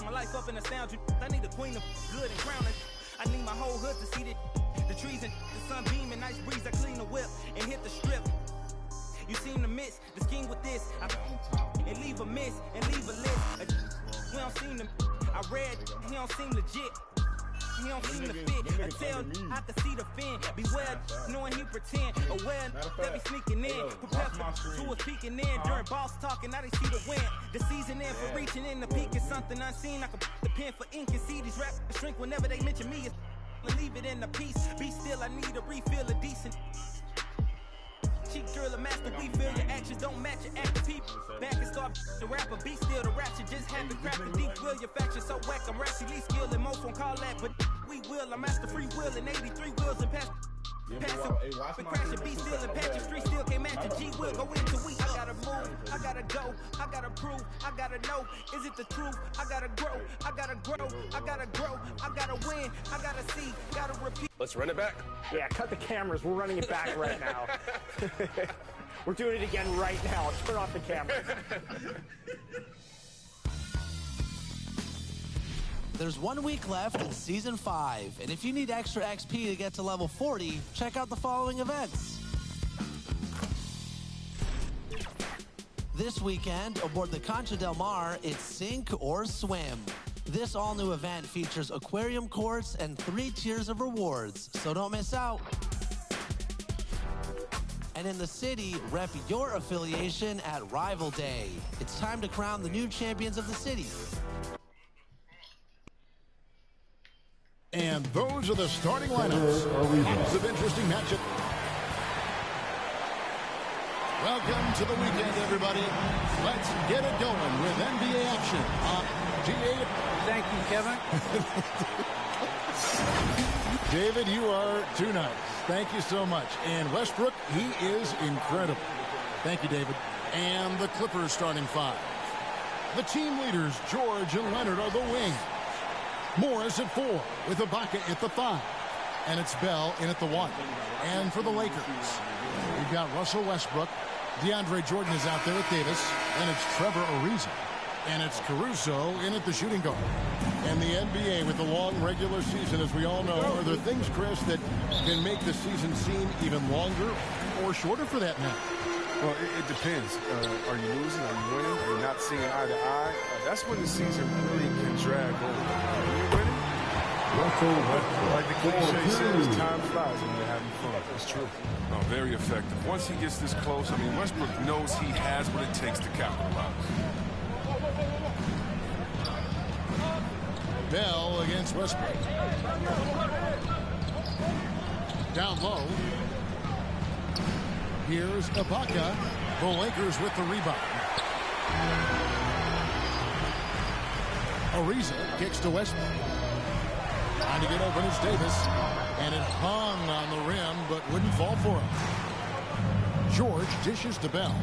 my life up and astound you. I need a queen of good and crowning. I need my whole hood to see the trees and the sun beaming, nice breeze. I clean the whip and hit the strip. You seem to miss the scheme with this. And leave a miss and leave a list. We don't seem to. I read, he don't seem legit. He don't seem to fit. I tell I can see the fin. Beware, knowing he pretend. Aware that be sneaking in. Prepare for who was peeking in. During boss talking, now they see the win. The season in for reaching in the peak is something unseen. I can put the pen for ink and see these rappers shrink whenever they mention me. Leave it in the piece. Be still, I need a refill of decent. Cheap girl, a master, we feel your actions don't match your active people. Back and start the rapper, be still the ratchet. Just have to craft the deep will. Your faction so whack, I'm rationally skilled and most won't call that, but we will. I'm master free will and 83 wheels and pass. But crashing, be still and patch your street still can't match a G will go into week. I gotta move, I gotta go, I gotta prove, I gotta know, is it the truth? I gotta grow, I gotta grow, I gotta grow, I gotta win, I gotta see, gotta repeat. Let's run it back. Yeah, cut the cameras. We're running it back right now. We're doing it again right now. Turn off the cameras. There's 1 week left in Season 5, and if you need extra XP to get to level 40, check out the following events. This weekend, aboard the Concha del Mar, it's Sink or Swim. This all-new event features aquarium courts and 3 tiers of rewards, so don't miss out. And in the city, rep your affiliation at Rival Day. It's time to crown the new champions of the city. And those are the starting lineups. Lots of interesting matchups. Welcome to the weekend, everybody. Let's get it going with NBA action on GA. Thank you, Kevin. David, you are too nice. Thank you so much. And Westbrook, he is incredible. Thank you, David. And the Clippers starting 5. The team leaders, George and Leonard, are the wing. Morris at 4 with Ibaka at the 5. And it's Bell in at the 1. And for the Lakers, we've got Russell Westbrook. DeAndre Jordan is out there with Davis. And it's Trevor Ariza. And it's Caruso in at the shooting guard. And the NBA with the long regular season, as we all know, are there things, Chris, that can make the season seem even longer or shorter for that matter? Well, it depends. Are you losing? Are you winning? Are you not seeing eye to eye? That's when the season really can drag over. When you're winning, like the cliche says, time flies when you're having fun. It's true. No, very effective. Once he gets this close, I mean, Westbrook knows he has what it takes to capitalize. Bell against Westbrook. Down low. Here's Ibaka. The Lakers with the rebound. Ariza kicks to Westbrook. Trying to get open is Davis. And it hung on the rim, but wouldn't fall for him. George dishes to Bell.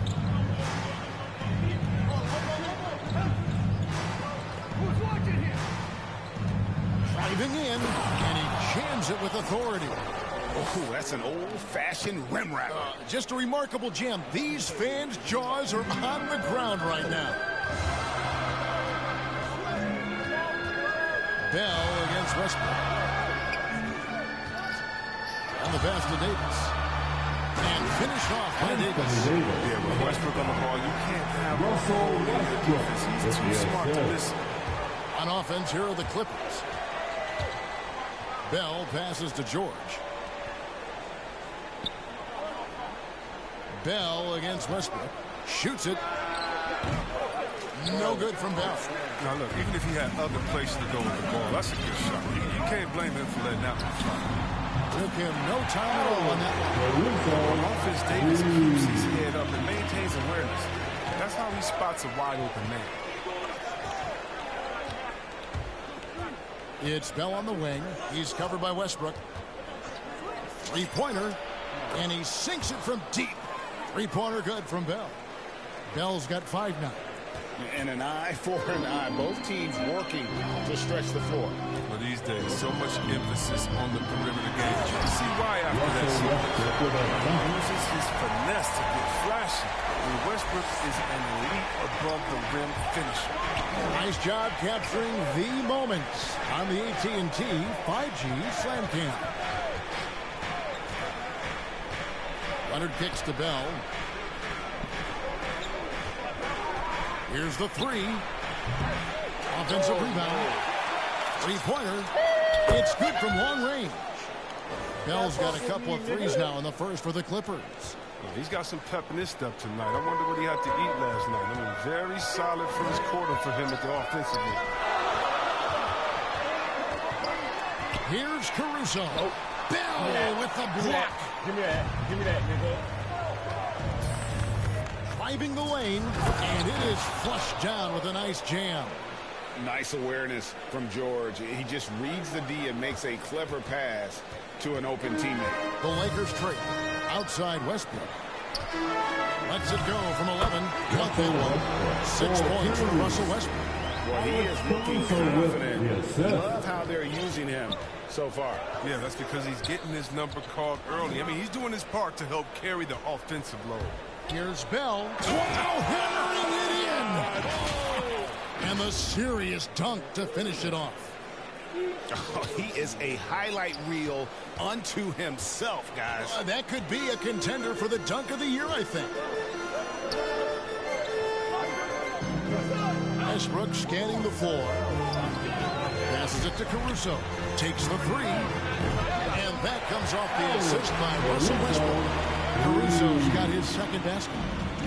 Driving in, and he jams it with authority. Oh, that's an old-fashioned rim wrapper. Just a remarkable jam. These fans' jaws are on the ground right now. Bell against Westbrook. On the pass to Davis. And finished off by Davis. Yeah, with Westbrook on the ball, you can't have Russell Westbrook. He's too smart to listen. On offense, here are the Clippers. Bell passes to George. Bell against Westbrook. Shoots it. No good from Bell. Now, look, even if he had other places to go with the ball, that's a good shot. You can't blame him for letting that one fly. Took him no time at all on that one. On offense, Davis keeps his head up and maintains awareness. That's how he spots a wide open man. It's Bell on the wing. He's covered by Westbrook. Three-pointer. And he sinks it from deep. Three-pointer good from Bell. Bell's got 5 now. And an eye for an eye. Both teams working to stretch the floor. Well, these days, so much emphasis on the perimeter game. You can see why after that sequence. He uses his finesse to get flashy. And Westbrook is an elite above-the-rim finisher. Nice job capturing the moments on the AT&T 5G Slam Cam. Leonard kicks to Bell. Here's the three. Offensive rebound. Three-pointer. It's good from long range. Bell's got a couple of threes now in the first for the Clippers. Well, he's got some pep in his step tonight. I wonder what he had to eat last night. I mean, very solid first quarter for him at the offensive end. Here's Caruso. Bell with the block. Give me that. Give me that, nigga. Driving the lane, and it is flushed down with a nice jam. Nice awareness from George. He just reads the D and makes a clever pass to an open teammate. The Lakers trade outside Westbrook. Lets it go from 11. Got that one. 6 points for Russell Westbrook. Well, he is looking confident. Love how they're using him so far. Yeah, that's because he's getting his number called early. I mean, he's doing his part to help carry the offensive load. Here's Bell. Wow, hammering it in! And the serious dunk to finish it off. Oh, he is a highlight reel unto himself, guys. That could be a contender for the dunk of the year, I think. Westbrook scanning the floor. Passes it to Caruso. Takes the three. And that comes off the assist by Russell Westbrook. Caruso's got his second basket.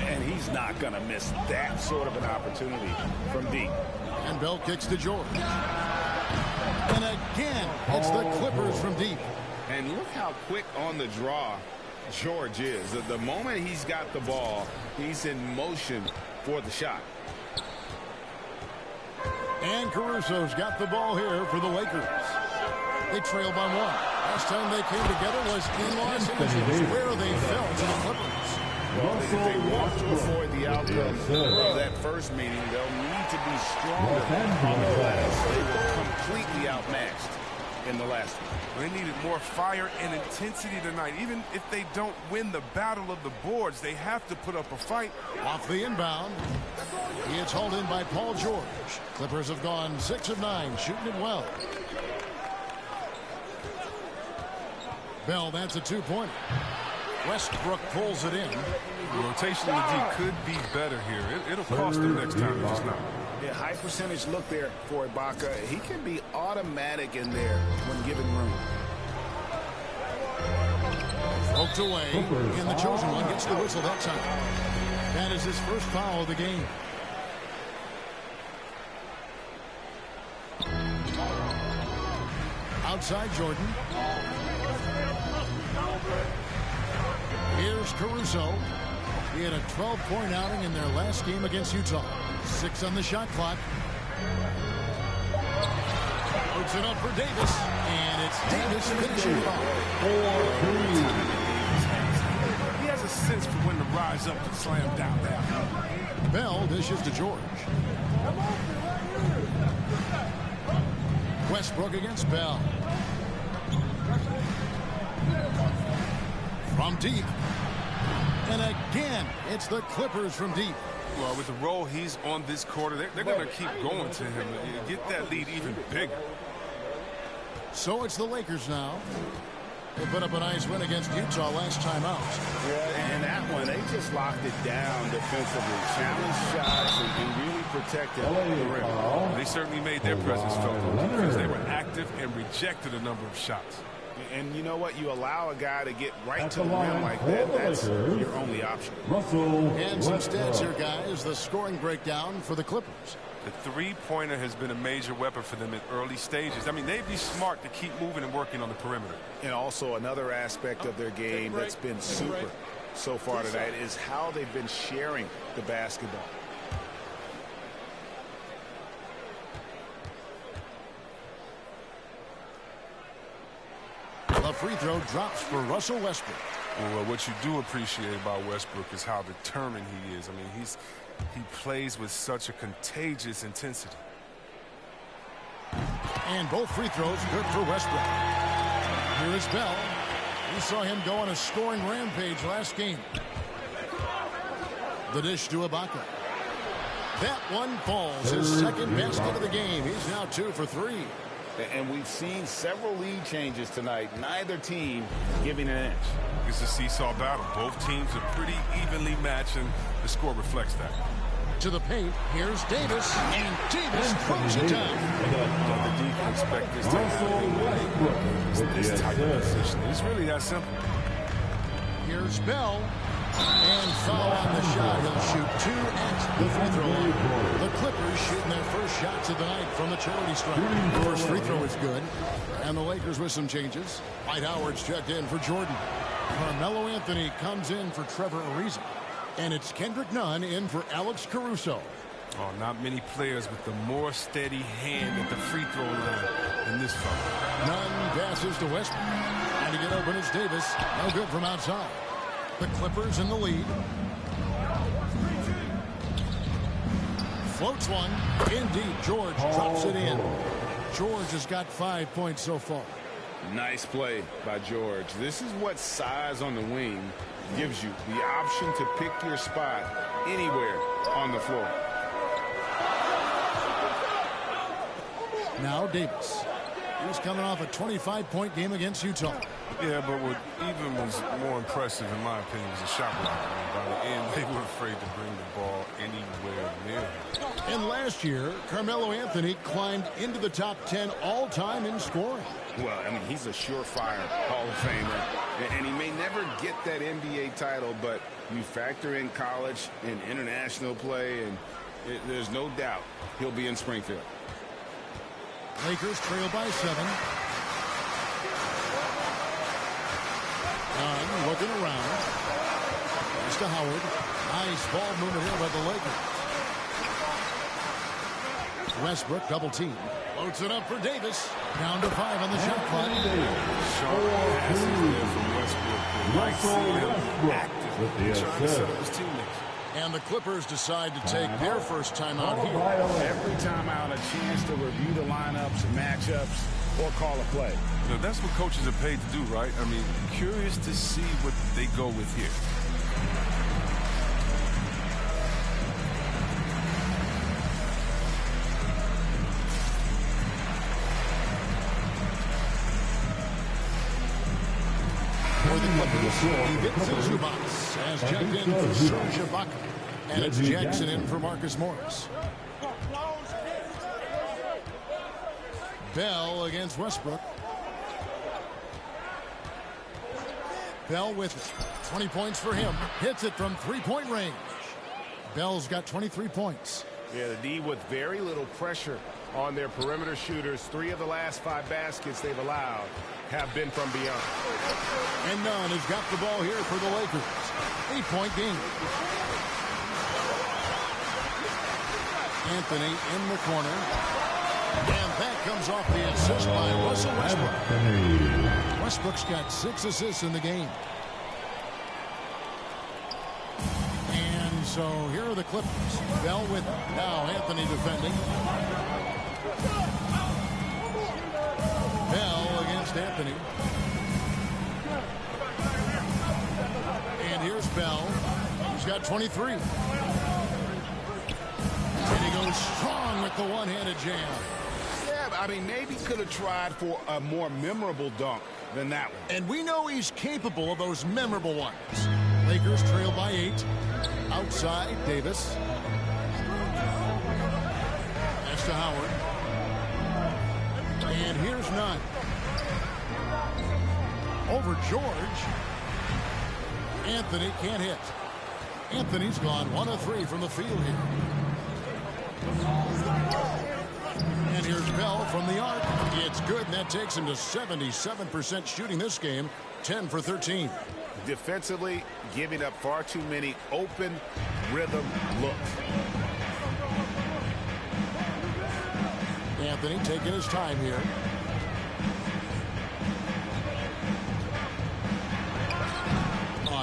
And he's not going to miss that sort of an opportunity from deep. And Bell kicks to George. And again, it's the Clippers from deep. And look how quick on the draw George is. The moment he's got the ball, he's in motion for the shot. And Caruso's got the ball here for the Lakers. They trail by 1. Last time they came together was in Los Angeles, where they fell to the Clippers. Well, they walked before the outcome of that first meeting. They'll need to be stronger on the last. They were completely outmatched in the last one. They needed more fire and intensity tonight. Even if they don't win the battle of the boards, they have to put up a fight. Off the inbound. He is hauled in by Paul George. Clippers have gone 6 of 9, shooting it well. Bell, that's a 2-pointer. Westbrook pulls it in. The rotation in the D could be better here. It'll cost them next time if it's not. Yeah, high percentage look there for Ibaka. He can be automatic in there when given room. Poked away, and the chosen one gets the whistle that time. That is his first foul of the game. Outside Jordan. Here's Caruso. He had a 12-point outing in their last game against Utah. 6 on the shot clock. Puts it up for Davis. And it's Davis finishing it off. He has a sense for when to rise up and slam down there. Bell dishes to George. Westbrook against Bell. From deep. And again, it's the Clippers from deep. Well, with the role he's on this quarter, they're going to keep going to him. Get that lead even bigger. So it's the Lakers now. They put up a nice win against Utah last time out. Yeah, and that one, they just locked it down defensively. Challenged shots and really protected the rim. They certainly made their presence felt because they were active and rejected a number of shots. And you know what? You allow a guy to get right to the rim like that, that's your only option. And some stats here, guys. The scoring breakdown for the Clippers. The three-pointer has been a major weapon for them at early stages. I mean, they'd be smart to keep moving and working on the perimeter. And also another aspect of their game that's been super so far tonight is how they've been sharing the basketball. The free throw drops for Russell Westbrook. Well, what you do appreciate about Westbrook is how determined he is. I mean, He plays with such a contagious intensity. And both free throws good for Westbrook. Here is Bell. We saw him go on a scoring rampage last game. The dish to Ibaka. That one falls. His second basket of the game. He's now 2 for 3. And we've seen several lead changes tonight. Neither team giving an inch. It's a seesaw battle. Both teams are pretty evenly matched, and the score reflects that. To the paint. Here's Davis. And Davis throws it down. The defense expect this type of position. It's really that simple. Here's Bell. And foul on the shot. He'll shoot 2 at the free throw line. The Clippers shooting their first shots of the night from the charity stripe. The first free throw is good. And the Lakers with some changes. Dwight Howard's checked in for Jordan. Carmelo Anthony comes in for Trevor Ariza. And it's Kendrick Nunn in for Alex Caruso. Oh, not many players with the more steady hand at the free throw line than this fella. Nunn passes to Westbrook. Trying to get open is Davis. No good from outside. The Clippers in the lead. Floats one. Indeed, George drops it in. George has got 5 points so far. Nice play by George. This is what size on the wing gives you, the option to pick your spot anywhere on the floor. Now Davis. He's coming off a 25-point game against Utah. Yeah, but what even was more impressive, in my opinion, was the shot block. By the end, they were afraid to bring the ball anywhere near him. And last year, Carmelo Anthony climbed into the top 10 all-time in scoring. Well, I mean, he's a surefire Hall of Famer, and he may never get that NBA title, but you factor in college and international play, and there's no doubt he'll be in Springfield. Lakers trail by 7. Nunn looking around. Pass to Howard. Nice ball movement here by the Lakers. Westbrook double team. Loads it up for Davis. Down to 5 on the shot clock. Sharp passes there from Westbrook. Like seeing him active, trying to set up his teammates. And the Clippers decide to take their first time out here. Every time out, a chance to review the lineups, matchups, or call a play. You know, that's what coaches are paid to do, right? I mean, curious to see what they go with here. For the Clippers, Ivica Zubac has checked in for Serge Ibaka. And it's Jackson in for Marcus Morris. Bell against Westbrook. Bell with it. 20 points for him. Hits it from three-point range. Bell's got 23 points. Yeah, the D with very little pressure on their perimeter shooters. 3 of the last 5 baskets they've allowed have been from beyond. And Nunn has got the ball here for the Lakers. 8-point game. Anthony in the corner. And that comes off the assist by Russell Westbrook. Westbrook's got 6 assists in the game. And so here are the Clippers. Bell with it. Now Anthony defending. Bell against Anthony. And here's Bell. He's got 23. And he goes strong with the one-handed jam. Yeah, I mean, maybe could have tried for a more memorable dunk than that one. And we know he's capable of those memorable ones. Lakers trail by 8. Outside, Davis. That's to Howard. And here's Nunn. Over George. Anthony can't hit. Anthony's gone 1 of 3 from the field here. And here's Bell from the arc. It's good, and that takes him to 77% shooting this game. 10 for 13. Defensively, giving up far too many open rhythm looks. Anthony taking his time here.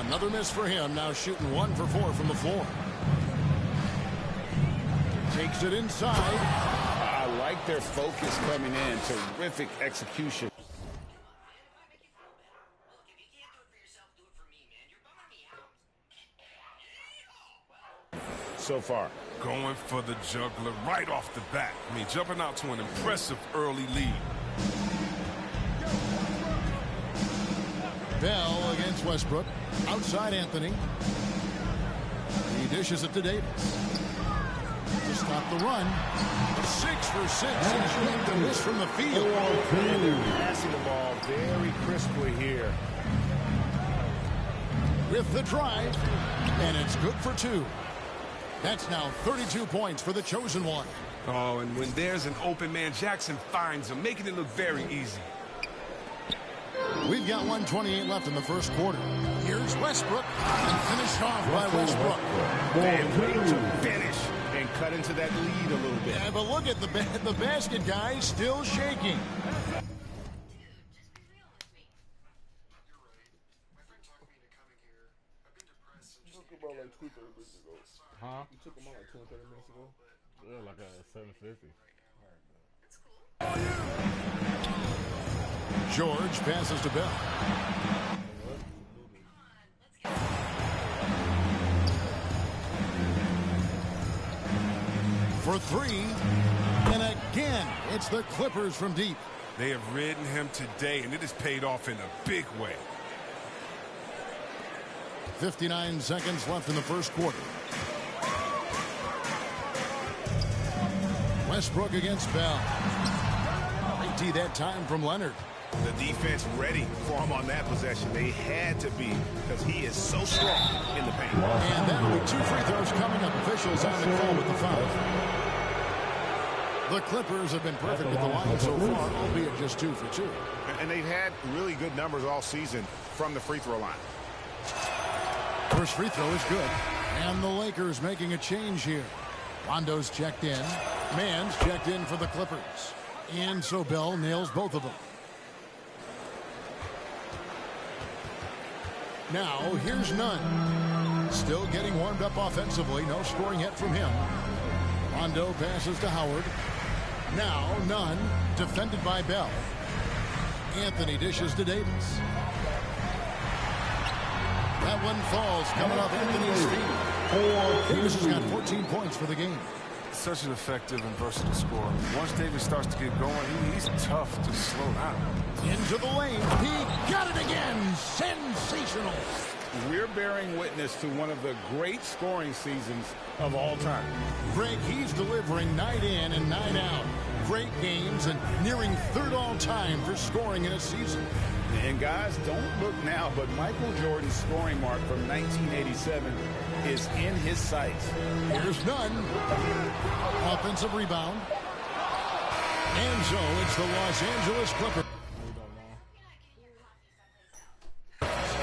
Another miss for him. Now shooting 1 for 4 from the floor. Takes it inside. I like their focus coming in. Terrific execution. So far. Going for the juggler right off the bat. I mean, jumping out to an impressive early lead. Bell against Westbrook. Outside Anthony. He dishes it to Davis. To stop the run. 6 for 6. He's made the miss from the field. And they're passing the ball very crisply here. With the drive. And it's good for 2. That's now 32 points for the chosen one. Oh, and when there's an open man, Jackson finds him, making it look very easy. We've got 1:28 left in the first quarter. Here's Westbrook. And finished off by Westbrook. And way to finish and cut into that lead a little bit. Yeah, but look at the basket, guys, still shaking. Huh? You took him out like 20, 30 minutes ago? Yeah, like at 7:50. George passes to Bell. For 3. And again, it's the Clippers from deep. They have ridden him today, and it has paid off in a big way. 59 seconds left in the first quarter. Westbrook against Bell. Great D that time from Leonard. The defense ready for him on that possession. They had to be because he is so strong in the paint. And that'll be 2 free throws coming up. Officials on the call with the foul. The Clippers have been perfect at the line so far, albeit just 2 for 2. And they've had really good numbers all season from the free throw line. First free throw is good. And the Lakers making a change here. Rondo's checked in. Mann's checked in for the Clippers. And so Bell nails both of them. Now, here's Nunn. Still getting warmed up offensively. No scoring yet from him. Rondo passes to Howard. Now, Nunn, defended by Bell. Anthony dishes to Davis. That one falls, coming off Anthony's feet. Davis has got 14 points for the game. Such an effective and versatile scorer. Once Davis starts to get going, he's tough to slow down. Into the lane. He got it again. Sensational. We're bearing witness to one of the great scoring seasons of all time. Greg, he's delivering night in and night out. Great games and nearing 3rd all time for scoring in a season. And guys, don't look now, but Michael Jordan's scoring mark from 1987 is in his sights. Here's Nunn. Offensive rebound. And so it's the Los Angeles Clippers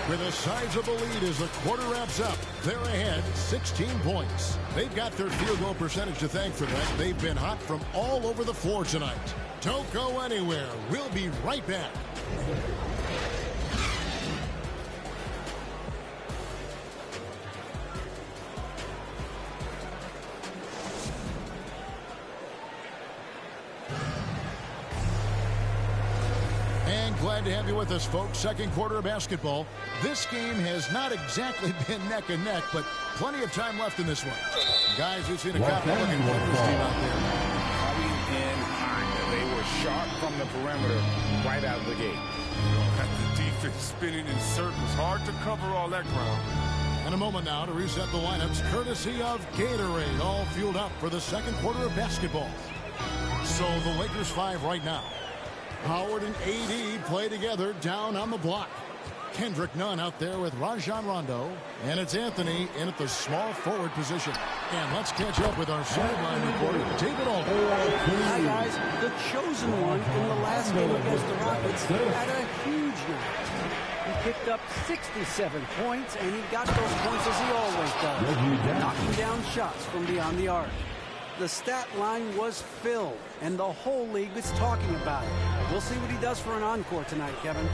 with a sizable lead as the quarter wraps up. They're ahead 16 points. They've got their field goal percentage to thank for that. They've been hot from all over the floor tonight. Don't go anywhere. We'll be right back. Glad to have you with us, folks. Second quarter of basketball. This game has not exactly been neck and neck, but plenty of time left in this one. Guys, we've seen a couple looking Clippers team out there. Coming in hot. They were sharp from the perimeter right out of the gate. Got the defense spinning in circles. Hard to cover all that ground. And a moment now to reset the lineups, courtesy of Gatorade, all fueled up for the second quarter of basketball. So the Lakers 5 right now. Howard and AD play together down on the block. Kendrick Nunn out there with Rajon Rondo. And it's Anthony in at the small forward position. And let's catch up with our sideline reporter, David Aldridge. Hi, guys. The chosen one in the last game against the Rockets had a huge night. He picked up 67 points, and he got those points as he always does, knocking down shots from beyond the arc. The stat line was filled, and the whole league is talking about it. We'll see what he does for an encore tonight, Kevin.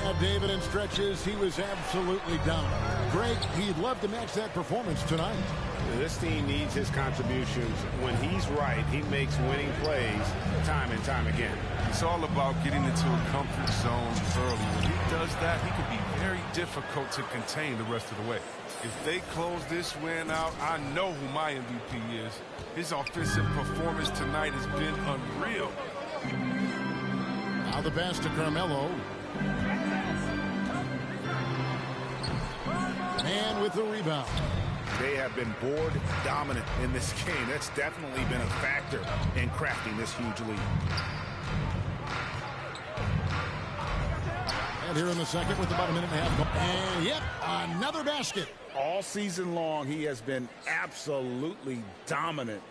Yeah, David, in stretches, he was absolutely dominant. Greg, he'd love to match that performance tonight. This team needs his contributions. When he's right, he makes winning plays time and time again. It's all about getting into a comfort zone early. When he does that, he can be very difficult to contain the rest of the way. If they close this win out, I know who my MVP is. His offensive performance tonight has been unreal. Now the pass to Carmelo. And with the rebound. They have been board dominant in this game. That's definitely been a factor in crafting this huge lead. And here in the second with about a minute and a half. And yep, another basket. All season long, he has been absolutely dominant.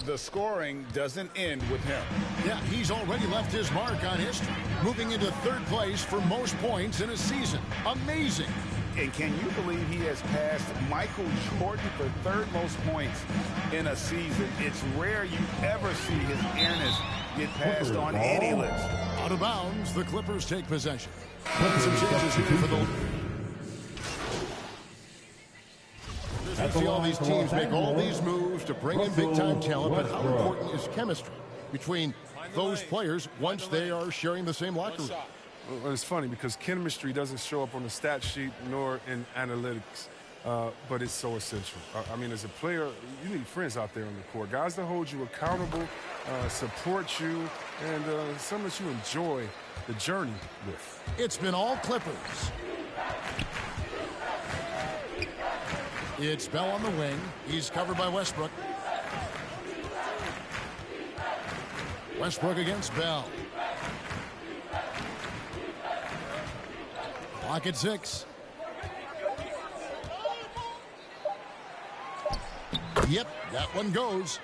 The scoring doesn't end with him. Yeah, he's already left his mark on history, moving into third place for most points in a season. Amazing. And can you believe he has passed Michael Jordan for third most points in a season? It's rare you ever see his airness get passed on any list. Out of bounds, the Clippers take possession. And some changes here for the... You see all these teams make all these moves to bring in big-time talent, but how important is chemistry between those players once they are sharing the same locker room? Well, it's funny because chemistry doesn't show up on the stat sheet nor in analytics, but it's so essential. I mean, as a player, you need friends out there on the court, guys that hold you accountable, support you, and some that you enjoy the journey with. It's been all Clippers. It's Bell on the wing. He's covered by Westbrook. Westbrook against Bell. Clock at 6. Yep, that one goes.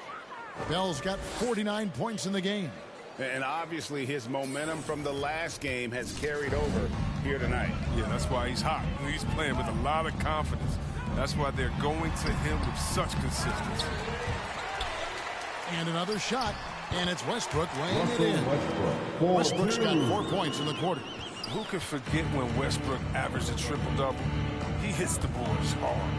Bell's got 49 points in the game. And obviously his momentum from the last game has carried over here tonight. Yeah, that's why he's hot. He's playing with a lot of confidence. That's why they're going to him with such consistency. And another shot, and it's Westbrook laying it in. Westbrook's got 4 points in the quarter. Who can forget when Westbrook averaged a triple-double? He hits the boards hard.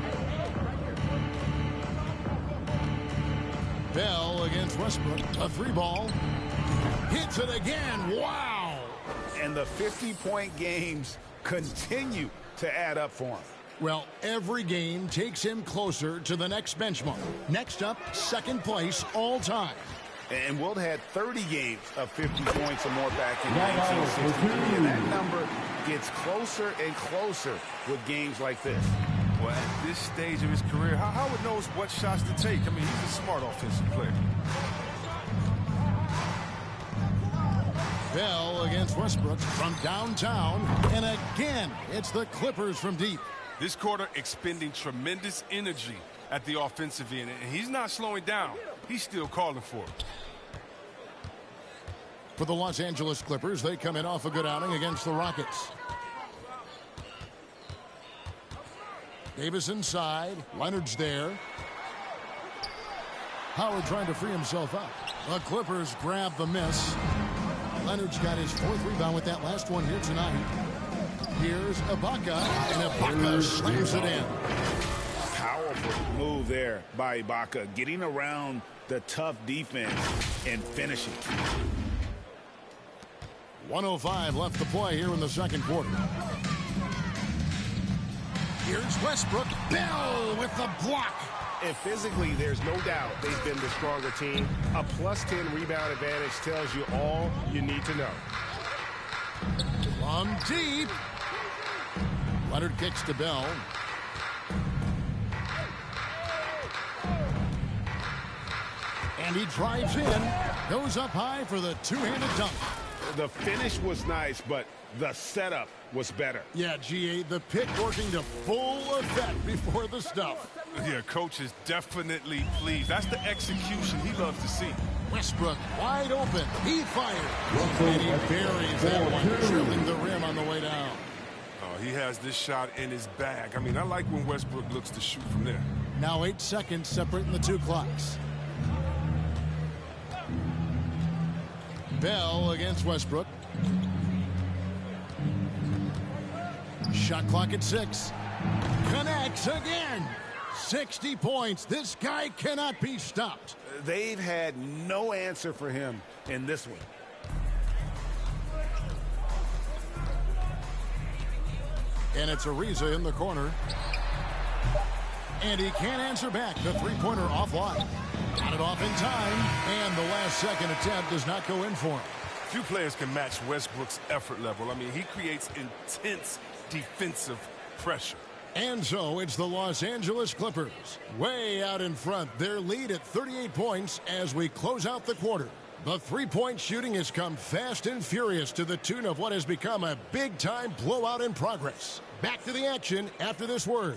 Bell against Westbrook. A 3-ball. Hits it again. Wow! And the 50-point games continue to add up for him. Well, every game takes him closer to the next benchmark. Next up, second place all time. And Wilt had 30 games of 50 points or more back in 1963. And that number gets closer and closer with games like this. Well, at this stage of his career, Howard knows what shots to take. I mean, he's a smart offensive player. Bell against Westbrook from downtown. And again, it's the Clippers from deep. This quarter expending tremendous energy at the offensive end. And he's not slowing down. He's still calling for it. For the Los Angeles Clippers, they come in off a good outing against the Rockets. Davis inside. Leonard's there. Howard trying to free himself up. The Clippers grab the miss. Leonard's got his 4th rebound with that last one here tonight. Here's Ibaka, and Ibaka slams it in. Powerful move there by Ibaka, getting around the tough defense and finishing. 1:05 left to play here in the second quarter. Here's Westbrook. Bell with the block. And physically, there's no doubt they've been the stronger team. A +10 rebound advantage tells you all you need to know. From deep. Leonard kicks to Bell. And he drives in. Goes up high for the two-handed dunk. The finish was nice, but the setup was better. Yeah, G.A., the pick working to full effect before the stuff. Yeah, coach is definitely pleased. That's the execution he loves to see. Westbrook wide open. He fires. And he buries that one, drilling the rim on the way down. Oh, he has this shot in his bag. I mean, I like when Westbrook looks to shoot from there. Now 8 seconds separating the two clocks. Bell against Westbrook. Shot clock at 6. Connects again. 60 points. This guy cannot be stopped. They've had no answer for him in this one. And it's Ariza in the corner. And he can't answer back. The three-pointer offline. Got it off in time. And the last second attempt does not go in for him. Few players can match Westbrook's effort level. I mean, he creates intense defensive pressure. And so it's the Los Angeles Clippers way out in front. Their lead at 38 points as we close out the quarter. The three-point shooting has come fast and furious to the tune of what has become a big-time blowout in progress. Back to the action after this word.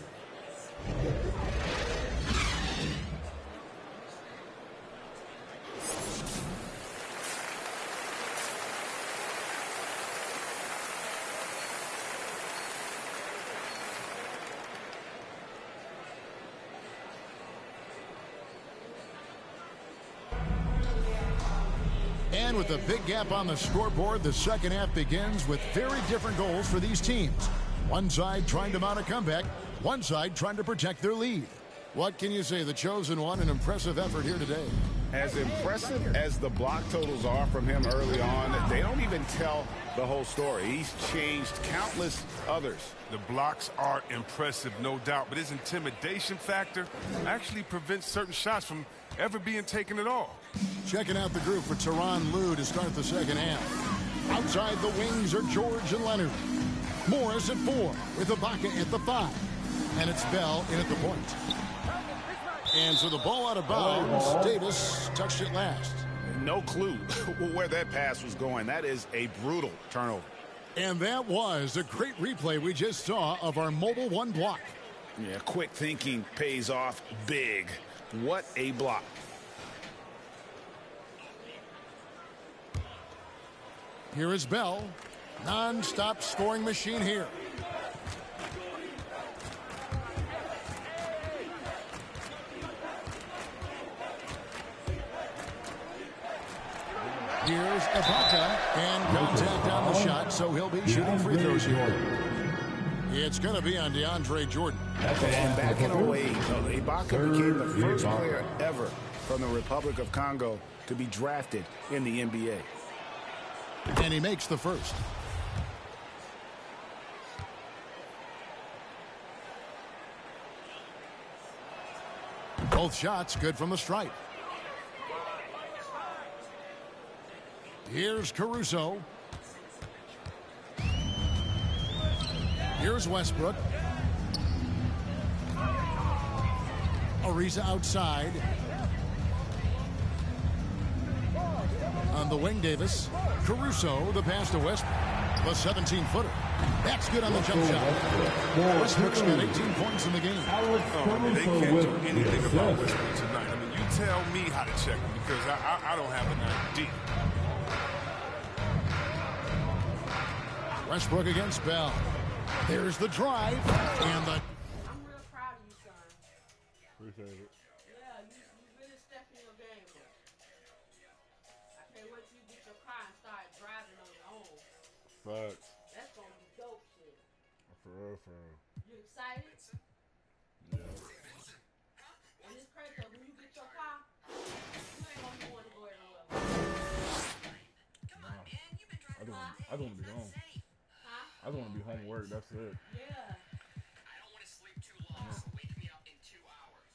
And with a big gap on the scoreboard, the second half begins with very different goals for these teams. One side trying to mount a comeback, one side trying to protect their lead. What can you say? The chosen one, an impressive effort here today. As impressive as the block totals are from him early on, they don't even tell the whole story. He's changed countless others. The blocks are impressive, no doubt, but his intimidation factor actually prevents certain shots from ever being taken at all. Checking out the group for Tyronn Lue to start the second half. Outside the wings are George and Leonard. Morris at 4 with Ibaka at the 5. And it's Bell in at the point. And so the ball out of bounds. Davis touched it last. No clue where that pass was going. That is a brutal turnover. And that was a great replay we just saw of our Mobile One block. Yeah, quick thinking pays off big. What a block. Here is Bell. Non-stop scoring machine here. Here's Ibaka, and contact on the shot, so he'll be shooting free throws here. It's going to be on DeAndre Jordan. And back in 08, Ibaka became the first player ever from the Republic of Congo to be drafted in the NBA. And he makes the first. Both shots good from the stripe. Here's Caruso. Here's Westbrook. Ariza outside. On the wing, Davis. Caruso, the pass to Westbrook. The 17-footer. That's good on the jump shot. Westbrook's got 18 points in the game. They can't do anything about Westbrook tonight. I mean, you tell me how to check him because I don't have an idea. Westbrook against Bell. There's the drive. And the... I'm real proud of you, son. Appreciate it. Yeah, you really stepped in your game. I can't wait till you get your car and start driving on your own. Facts. That's going to be dope shit. For real, for real. You excited? Yeah. And it's crazy, because when you get your car, you ain't going to want to go everywhere. I just want to be home. I just want to be home and work. That's it. Yeah. I don't want to sleep too long, so wake me up in 2 hours.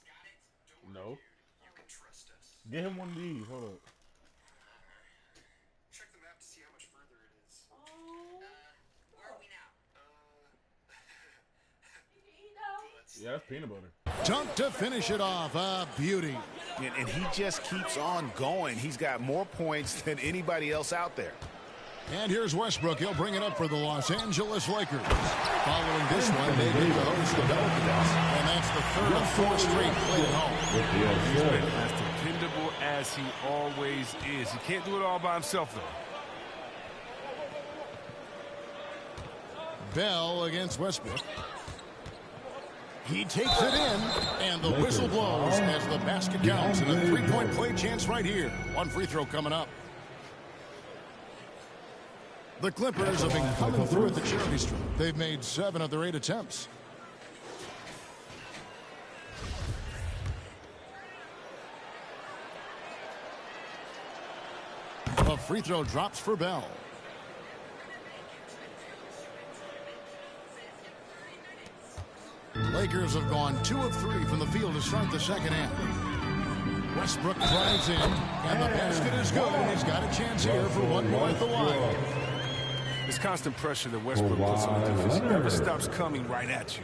Got it? Don't No. You can trust us. Get him one of these. Hold up. Check the map to see how much further it is. Oh. Where are we now? Yeah, that's peanut butter. Dunk to finish it off. A beauty. And he just keeps on going. He's got more points than anybody else out there. And here's Westbrook. He'll bring it up for the Los Angeles Lakers. Following this one, they get to host the Pelicans. And that's the third of 4 straight played at home. He's been as dependable as he always is. He can't do it all by himself, though. Bell against Westbrook. He takes it in, and the whistle blows as the basket counts. And a three-point play chance right here. One free throw coming up. The Clippers have been coming through at the charity stripe. They've made 7 of their 8 attempts. The free throw drops for Bell. Lakers have gone 2 of 3 from the field to start the second half. Westbrook drives in, and the basket is good, and he's got a chance here for one more at the line. This constant pressure that Westbrook puts on the defense, he never stops coming right at you.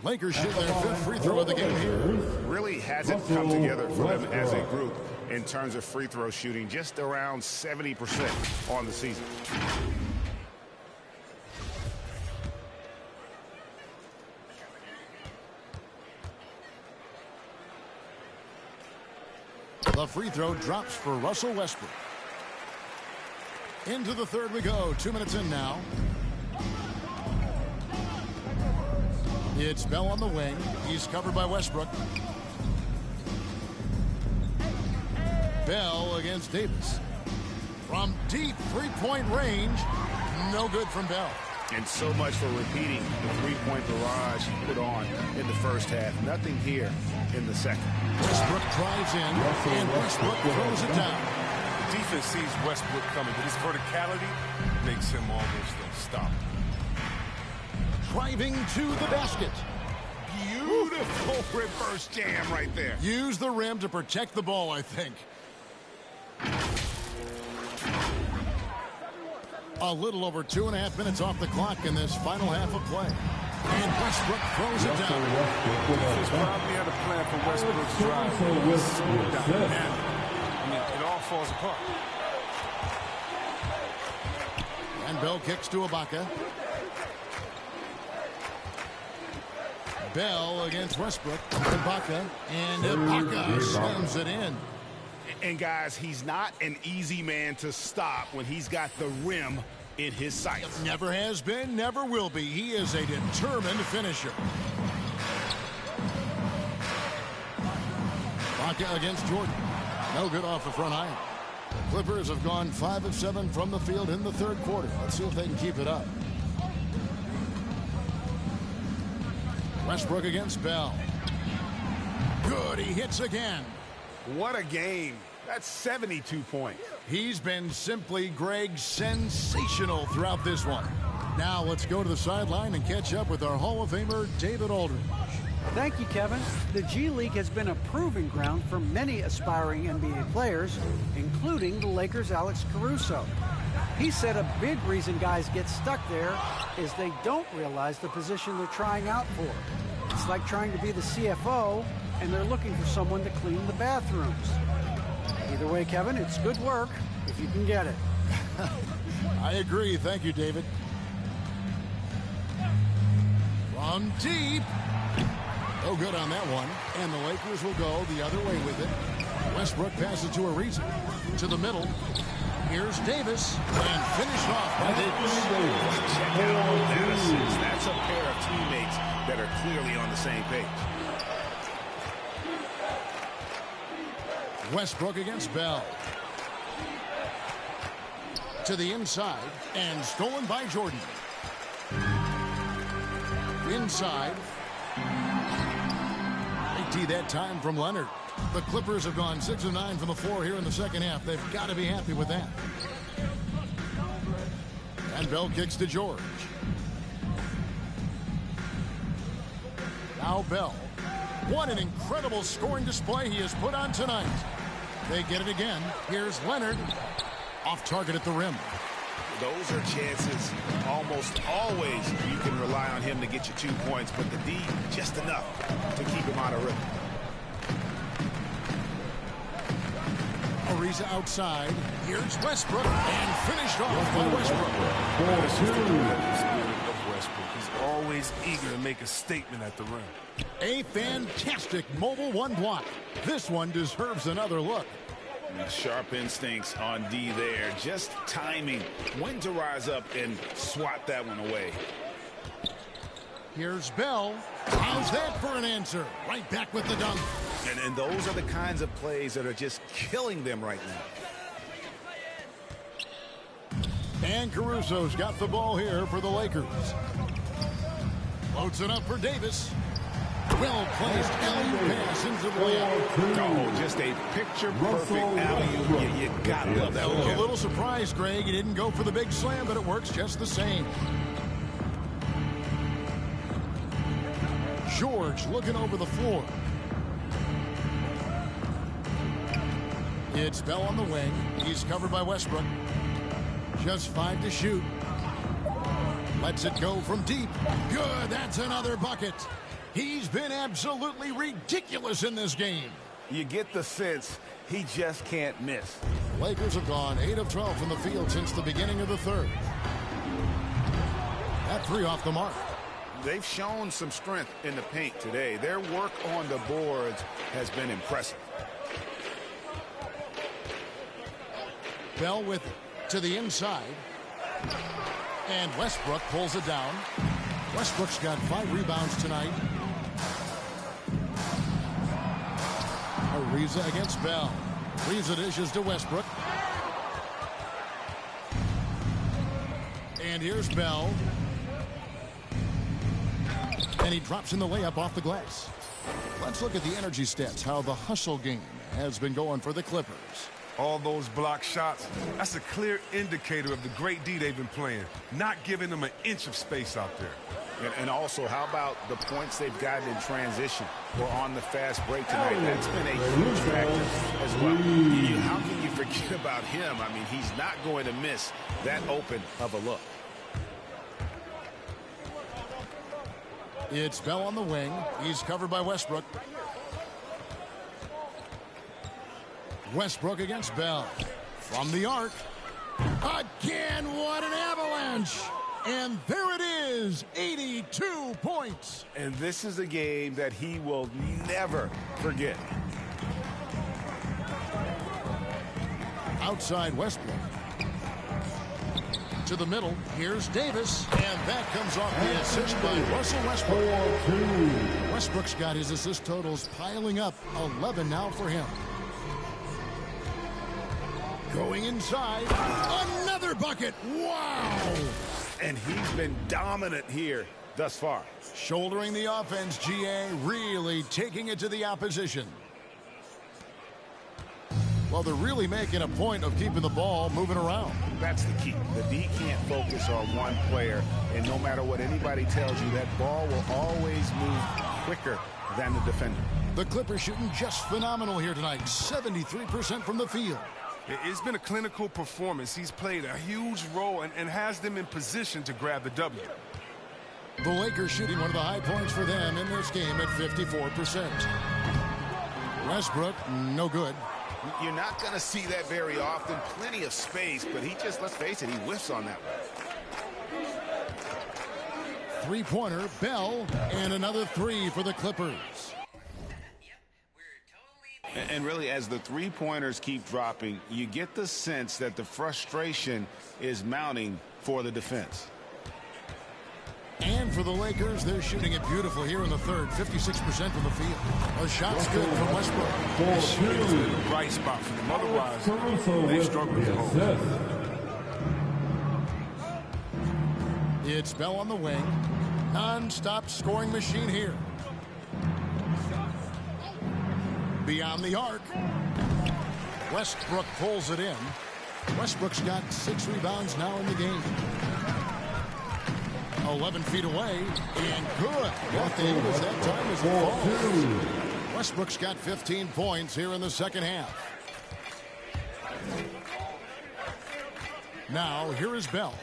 Lakers shoot their 5th free throw of the game here. Really hasn't come together for them as a group in terms of free throw shooting, just around 70% on the season. The free throw drops for Russell Westbrook. Into the third we go. 2 minutes in now. It's Bell on the wing. He's covered by Westbrook. Bell against Davis. From deep three-point range. No good from Bell. And so much for repeating the three-point barrage he put on in the first half. Nothing here in the second. Westbrook drives in, and Westbrook throws it down. The defense sees Westbrook coming, but his verticality makes him almost unstoppable. Driving to the basket. Beautiful reverse jam right there. Use the rim to protect the ball, I think. A little over 2.5 minutes off the clock in this final half of play. And Westbrook throws it down. He's probably had a plan for Westbrook's drive. I mean, it all falls apart. And Bell kicks to Ibaka. Bell against Westbrook. Ibaka. And Ibaka slams it in. And guys, he's not an easy man to stop when he's got the rim in his sights. Never has been, never will be. He is a determined finisher. Ibaka against Jordan. No good off the front iron. The Clippers have gone 5 of 7 from the field in the third quarter. Let's see if they can keep it up. Westbrook against Bell. Good, he hits again. What a game. That's 72 points. He's been simply, Greg, sensational throughout this one. Now let's go to the sideline and catch up with our Hall of Famer, David Aldridge. Thank you, Kevin. The G League has been a proving ground for many aspiring NBA players, including the Lakers' Alex Caruso. He said a big reason guys get stuck there is they don't realize the position they're trying out for. It's like trying to be the CFO, and they're looking for someone to clean the bathrooms. Either way, Kevin, it's good work if you can get it. I agree. Thank you, David. From deep. No good on that one. And the Lakers will go the other way with it. Westbrook passes to Ariza. To the middle. Here's Davis. And finished off by Davis. Check out that assist. That's a pair of teammates that are clearly on the same page. Westbrook against Bell. To the inside. And stolen by Jordan. Inside. They tee that time from Leonard. The Clippers have gone 6 of 9 from the floor here in the second half. They've got to be happy with that. And Bell kicks to George. Now Bell. What an incredible scoring display he has put on tonight. They get it again. Here's Leonard. Off target at the rim. Those are chances almost always you can rely on him to get you 2 points, but the D just enough to keep him out of rhythm. Ariza outside. Here's Westbrook. And finished off by Westbrook. That's just the competitive spirit of Westbrook. He's always eager to make a statement at the rim. A fantastic mobile one block. This one deserves another look. Sharp instincts on D there. Just timing when to rise up and swat that one away. Here's Bell. How's that for an answer? Right back with the dunk. And those are the kinds of plays that are just killing them right now. And Caruso's got the ball here for the Lakers. Loads it up for Davis. Well-placed alley pass into the layup. Oh, just a picture-perfect alley-oop. You gotta love that one. A little surprised, Greg. He didn't go for the big slam, but it works just the same. George looking over the floor. It's Bell on the wing. He's covered by Westbrook. Just 5 to shoot. Lets it go from deep. Good. That's another bucket. He's been absolutely ridiculous in this game. You get the sense he just can't miss. Lakers have gone 8 of 12 from the field since the beginning of the third. That 3 off the mark. They've shown some strength in the paint today. Their work on the boards has been impressive. Bell with it to the inside. And Westbrook pulls it down. Westbrook's got 5 rebounds tonight. Ariza against Bell. Ariza dishes to Westbrook. And here's Bell. And he drops in the layup off the glass. Let's look at the energy stats, how the hustle game has been going for the Clippers. All those block shots, that's a clear indicator of the great D they've been playing, not giving them an inch of space out there. And also, how about the points they've gotten in transition or on the fast break tonight? That's been a huge factor as well. How can you forget about him? I mean, he's not going to miss that open of a look. It's Bell on the wing. He's covered by Westbrook. Westbrook against Bell. From the arc. Again, what an avalanche! And there it is, 82 points. And this is a game that he will never forget. Outside Westbrook. To the middle, here's Davis, and that comes off the assist by Russell Westbrook. Westbrook's got his assist totals piling up, 11 now for him. Going inside, another bucket, wow! And he's been dominant here thus far. Shouldering the offense, GA, really taking it to the opposition. Well, they're really making a point of keeping the ball moving around. That's the key. The D can't focus on one player, and no matter what anybody tells you, that ball will always move quicker than the defender. The Clippers shooting just phenomenal here tonight, 73% from the field. It's been a clinical performance. He's played a huge role and has them in position to grab the W. The Lakers shooting one of the high points for them in this game at 54%. Westbrook, no good. You're not going to see that very often. Plenty of space, but he just, let's face it, he whiffs on that one. Three-pointer, Bell, and another 3 for the Clippers. And really, as the three-pointers keep dropping, you get the sense that the frustration is mounting for the defense. And for the Lakers, they're shooting it beautiful here in the third, 56% from the field. A shot's good from Westbrook. It's in the right spot for them. Otherwise, they struggle to hold. It's Bell on the wing. Non-stop scoring machine here. Beyond the arc. Westbrook pulls it in. Westbrook's got 6 rebounds now in the game. 11 feet away, and good. Nothing was that time as it falls. Westbrook's got 15 points here in the second half. Now, here is Bell.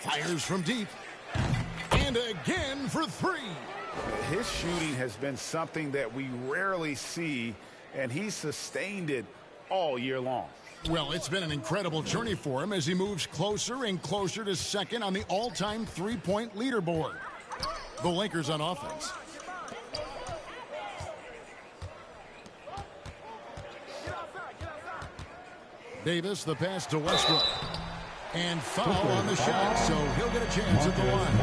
Fires from deep. And again for 3. His shooting has been something that we rarely see, and he's sustained it all year long. Well, it's been an incredible journey for him as he moves closer and closer to second on the all-time three-point leaderboard. The Lakers on offense. Davis, the pass to Westbrook. And foul on the shot, so he'll get a chance at the line.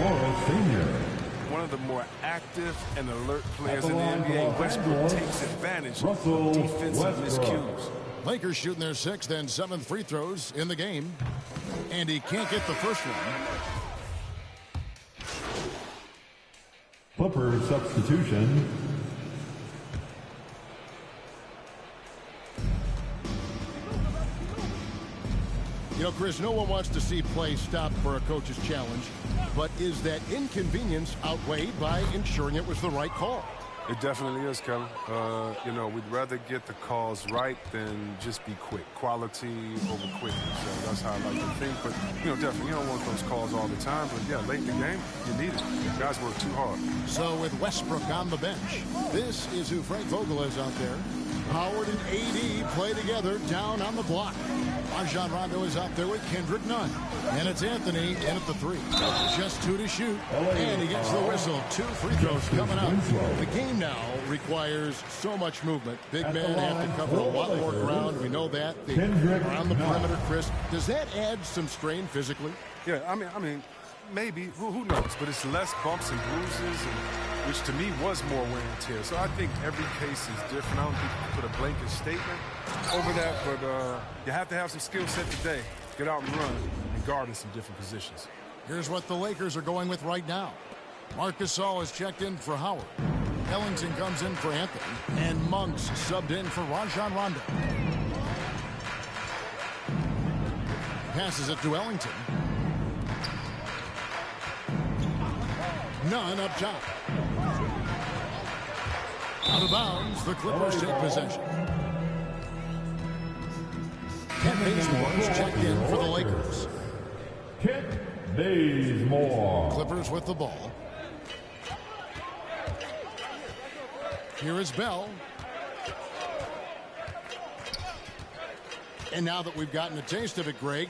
One of the more active and alert players in the NBA, Westbrook takes advantage of defensive miscues. Lakers shooting their 6th and 7th free throws in the game. And he can't get the first one. Clippers substitution. You know, Chris, no one wants to see play stopped for a coach's challenge, but is that inconvenience outweighed by ensuring it was the right call? It definitely is, Kevin. You know, we'd rather get the calls right than just be quick. Quality over quickness. So that's how I like to think. But, you know, definitely, you don't want those calls all the time. But, yeah, late in the game, you need it. Guys work too hard. So with Westbrook on the bench, this is who Frank Vogel is out there. Howard and AD play together down on the block. Rajon Rondo is out there with Kendrick Nunn. And it's Anthony in at the 3. Just 2 to shoot. And he gets the whistle. 2 free throws coming up. The game now requires so much movement. Big men have to cover a lot more ground. We know that. Around the perimeter, Chris. Does that add some strain physically? Yeah, I mean, maybe. Who knows? But it's less bumps and bruises, which to me was more wear and tear. So I think every case is different. I don't think you can put a blanket statement over that, but you have to have some skill set today. Get out and run and guard in some different positions. Here's what the Lakers are going with right now. Marc Gasol is checked in for Howard. Ellington comes in for Anthony. And Monks subbed in for Rajon Rondo. Passes it to Ellington. Nunn up top. Out of bounds, the Clippers take possession. Kent Bazemore is checked in for the Lakers. Kent Bazemore. Clippers with the ball. Here is Bell. And now that we've gotten a taste of it, Greg,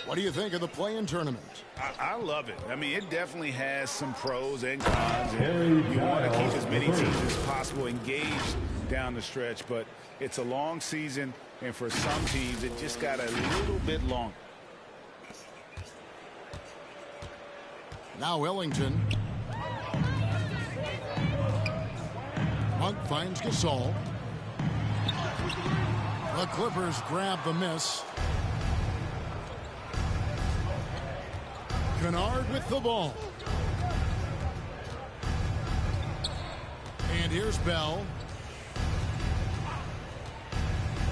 what do you think of the play-in tournament? I love it. I mean, it definitely has some pros and cons. And you want to keep as many teams as possible engaged down the stretch, but it's a long season, and for some teams, it just got a little bit longer. Now Ellington. Monk finds Gasol. The Clippers grab the miss. Kennard with the ball. And here's Bell.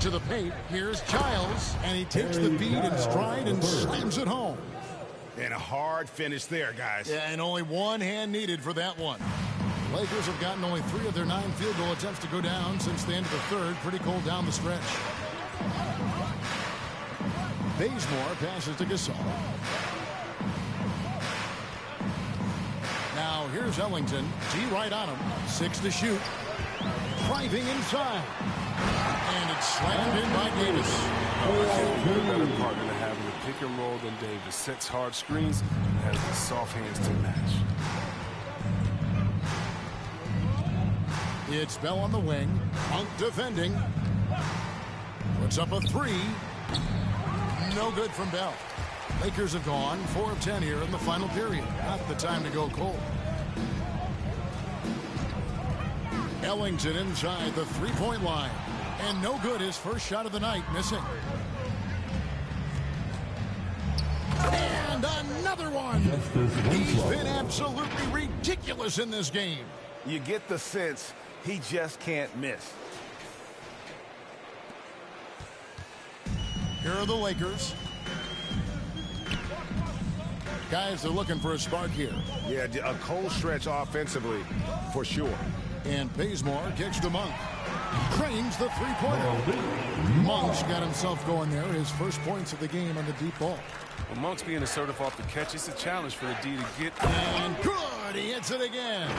To the paint. Here's Giles. And he takes the feed in stride and slams it home. And a hard finish there, guys. Yeah, and only one hand needed for that one. Lakers have gotten only 3 of their 9 field goal attempts to go down since the end of the third. Pretty cold down the stretch. Bazemore passes to Gasol. Now here's Ellington. G right on him. 6 to shoot. Driving inside. And it's slammed in by Davis. A better partner to have in the pick and roll than Davis. Sets hard screens and has the soft hands to match. It's Bell on the wing. Monk defending. Puts up a 3. No good from Bell. Lakers have gone 4 of 10 here in the final period. Not the time to go cold. Ellington inside the three-point line. And no good, his first shot of the night, missing. And another one. He's been absolutely ridiculous in this game. You get the sense he just can't miss. Here are the Lakers. Guys, they're looking for a spark here. Yeah, a cold stretch offensively, for sure. And Bazemore kicks to Monk. Trains the three-pointer. Monk's got himself going there. His first points of the game on the deep ball. Well, Monk's being assertive off the catch. It's a challenge for the D to get. And good. He hits it again.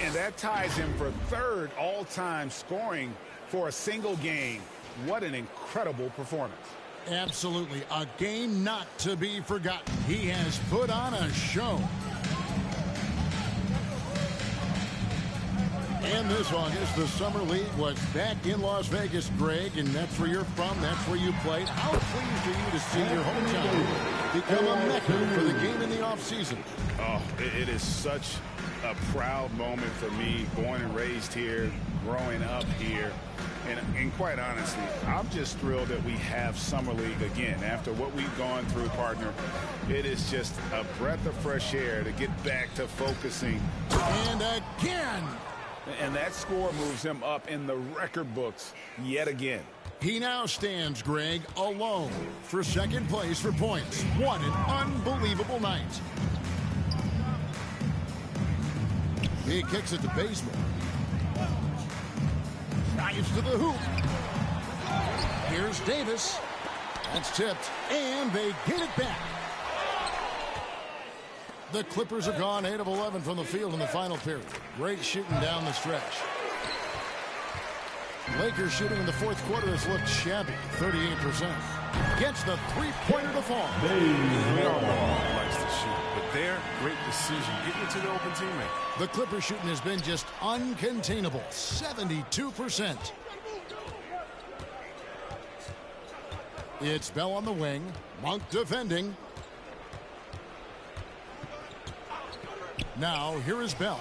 And that ties him for 3rd all-time scoring for a single game. What an incredible performance. Absolutely. A game not to be forgotten. He has put on a show. And this August, the Summer League was back in Las Vegas, Greg, and that's where you're from, that's where you played. How pleased are you to see your hometown become a mecca for the game in the offseason? Oh, it is such a proud moment for me, born and raised here, growing up here. And quite honestly, I'm just thrilled that we have Summer League again. After what we've gone through, partner, it is just a breath of fresh air to get back to focusing. And again. And that score moves him up in the record books yet again. He now stands, Greg, alone for second place for points. What an unbelievable night. He kicks it to Bazemore. Drives to the hoop. Here's Davis. That's tipped, and they get it back. The Clippers have gone 8 of 11 from the field in the final period. Great shooting down the stretch. Lakers shooting in the fourth quarter has looked shabby, 38%. Gets the three-pointer to fall. We all know he likes to shoot, but their great decision getting it to the open teammate. The Clippers shooting has been just uncontainable, 72%. It's Bell on the wing. Monk defending. Now, here is Bell.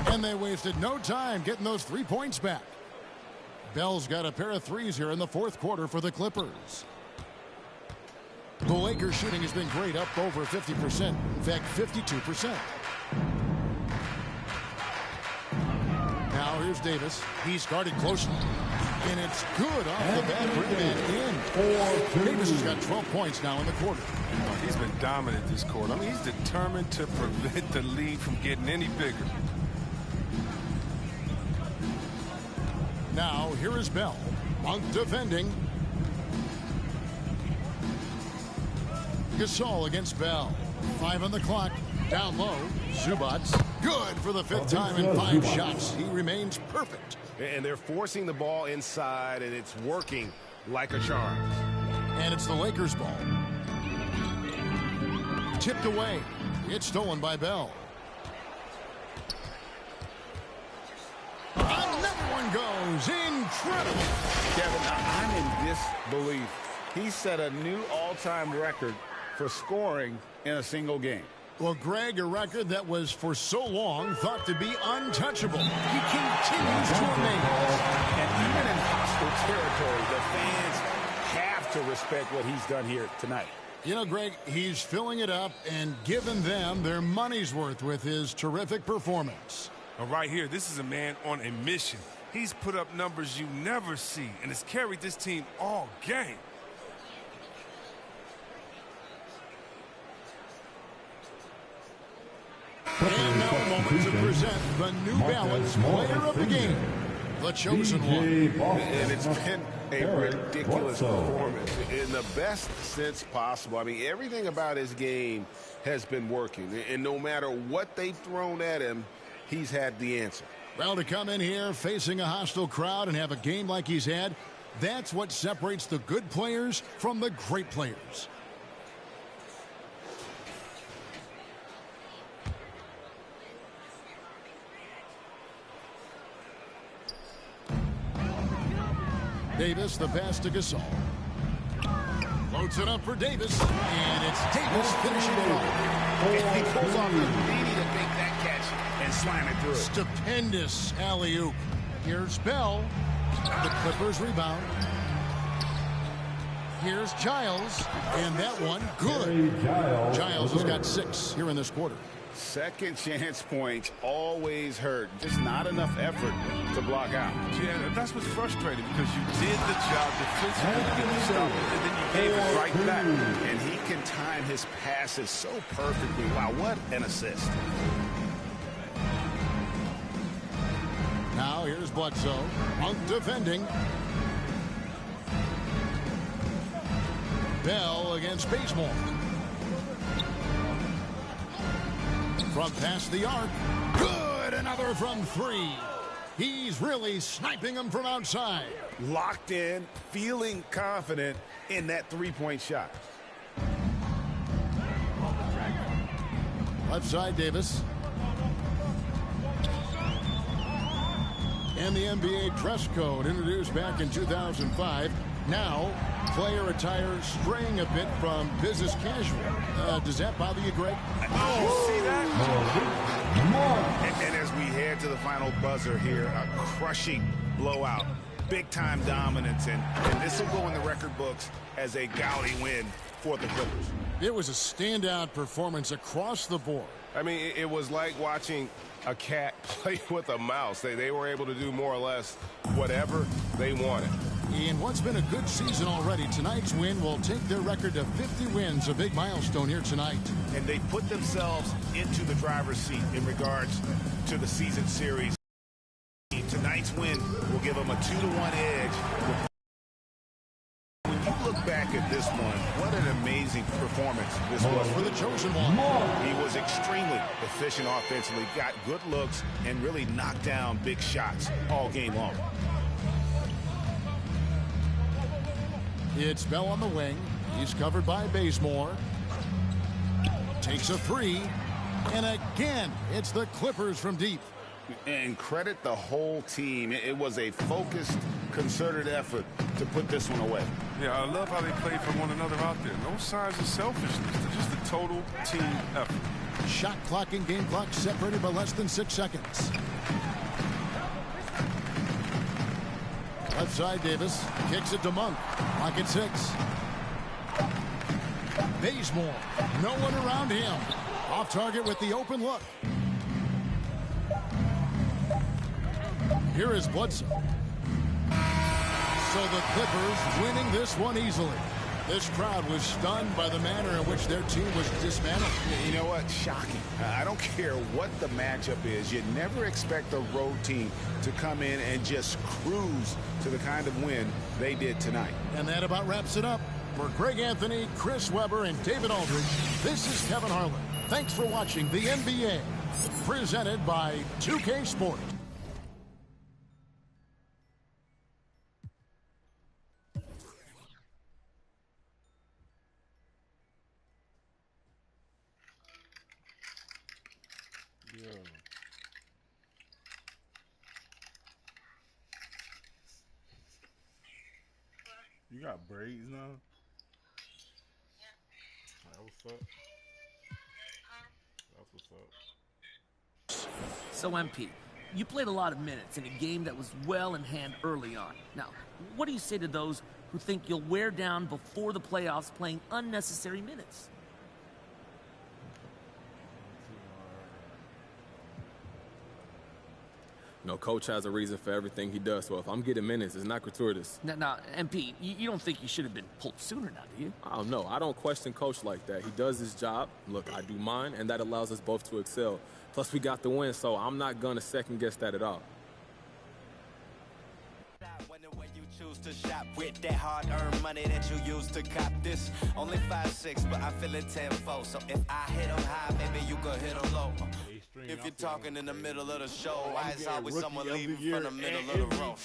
And they wasted no time getting those 3 points back. Bell's got a pair of threes here in the fourth quarter for the Clippers. The Lakers shooting has been great, up over 50%. In fact, 52%. Now here's Davis. He's guarded closely. And it's good off the bat. Bring it in. Davis has got 12 points now in the quarter. He's been dominant this quarter. I mean, he's determined to prevent the lead from getting any bigger. Now, here is Bell. Monk defending. Gasol against Bell. 5 on the clock. Down low. Zubats. Good for the 5th time in 5 shots. He remains perfect. And they're forcing the ball inside, and it's working like a charm. And it's the Lakers' ball. Tipped away. It's stolen by Bell. Another one goes. Incredible. Kevin, I'm in disbelief. He set a new all-time record for scoring in a single game. Well, Greg, a record that was for so long thought to be untouchable. He continues to amaze. And even in hostile territory, the fans have to respect what he's done here tonight. You know, Greg, he's filling it up and giving them their money's worth with his terrific performance. Now, right here, this is a man on a mission. He's put up numbers you never see and has carried this team all game. And now a moment to present the New Balance Player of the Game, the chosen one. And it's been a ridiculous performance in the best sense possible. I mean, everything about his game has been working. And no matter what they've thrown at him, he's had the answer. Well, to come in here facing a hostile crowd and have a game like he's had, that's what separates the good players from the great players. Davis, the pass to Gasol. Loads it up for Davis, and it's Davis finishing it off. And he pulls off the beauty to make that catch and slam it through. Stupendous alley-oop. Here's Bell. The Clippers rebound. Here's Giles, and that one good. Giles has got 6 here in this quarter. Second chance points always hurt. Just not enough effort to block out. Yeah, that's what's frustrating because you did the job defensively to get the stop, and then you gave it right back. And he can time his passes so perfectly. Wow, what an assist. Now here's Bledsoe. Monk defending. Bell against Bazemore. From past the arc. Good! Another from 3. He's really sniping them from outside. Locked in, feeling confident in that three-point shot. Left side, Davis. And the NBA dress code introduced back in 2005. Now, player attire straying a bit from business casual. Does that bother you, Greg? Oh, see that? And as we head to the final buzzer here, a crushing blowout big-time dominance, and this will go in the record books as a gaudy win for the Clippers. It was a standout performance across the board. I mean, it was like watching a cat play with a mouse. They were able to do more or less whatever they wanted. In what's been a good season already, tonight's win will take their record to 50 wins, a big milestone here tonight. And they put themselves into the driver's seat in regards to the season series. Tonight's win will give them a 2-1 edge. When you look back at this one, what an amazing performance this was for the chosen one. He was extremely efficient offensively, got good looks, and really knocked down big shots all game long. It's Bell on the wing. He's covered by Bazemore. Takes a three. And again, it's the Clippers from deep. And credit the whole team. It was a focused, concerted effort to put this one away. Yeah, I love how they played for one another out there. No signs of selfishness. It's just a total team effort. Shot clock and game clock separated by less than 6 seconds. Left side, Davis kicks it to Monk. Clock at 6. Bazemore, no one around him. Off target with the open look. Here is Bledsoe. So the Clippers winning this one easily. This crowd was stunned by the manner in which their team was dismantled. You know what? Shocking. I don't care what the matchup is. You never expect a road team to come in and just cruise to the kind of win they did tonight. And that about wraps it up. For Greg Anthony, Chris Webber, and David Aldridge, this is Kevin Harlan. Thanks for watching the NBA, presented by 2K Sports. You got braids now? That what's up? That's what's up. So, MP, you played a lot of minutes in a game that was well in hand early on. Now, what do you say to those who think you'll wear down before the playoffs playing unnecessary minutes? No, coach has a reason for everything he does, so if I'm getting minutes, it's not gratuitous. Now, MP, you don't think you should have been pulled sooner now, do you? I don't know. I don't question coach like that. He does his job. Look, I do mine, and that allows us both to excel. Plus, we got the win, so I'm not going to second-guess that at all. To shop with that hard-earned money that you use to cop this. Only 5'6", but I feel it 10-4. So if I hit them high, maybe you could hit them low. If you're talking in the middle of the show, why is always someone leaving from the middle of the road?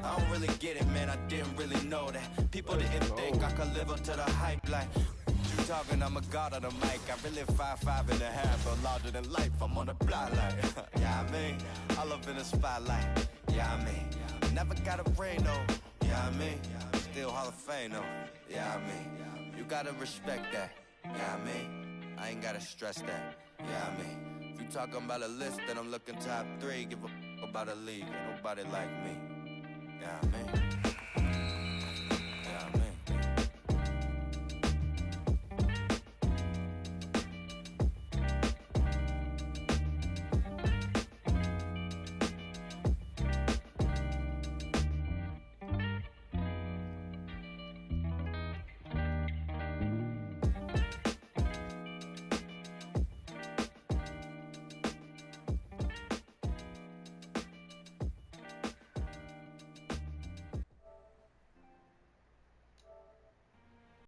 I don't really get it, man. I didn't really know that. People didn't think I could live up to the hype like. You talking, I'm a god of the mic. I really 5'5" and a half, but larger than life. I'm on the block like, yeah, I mean, I love in the spotlight. Yeah, I mean, never got a ring though. Yeah, I mean, still Hall of Fame though. Yeah, I mean, you gotta respect that. Yeah, I mean, I ain't gotta stress that. Yeah, I mean, if you talking about a list, then I'm looking top 3. Give a about a league. Ain't nobody like me. Yeah, I mean.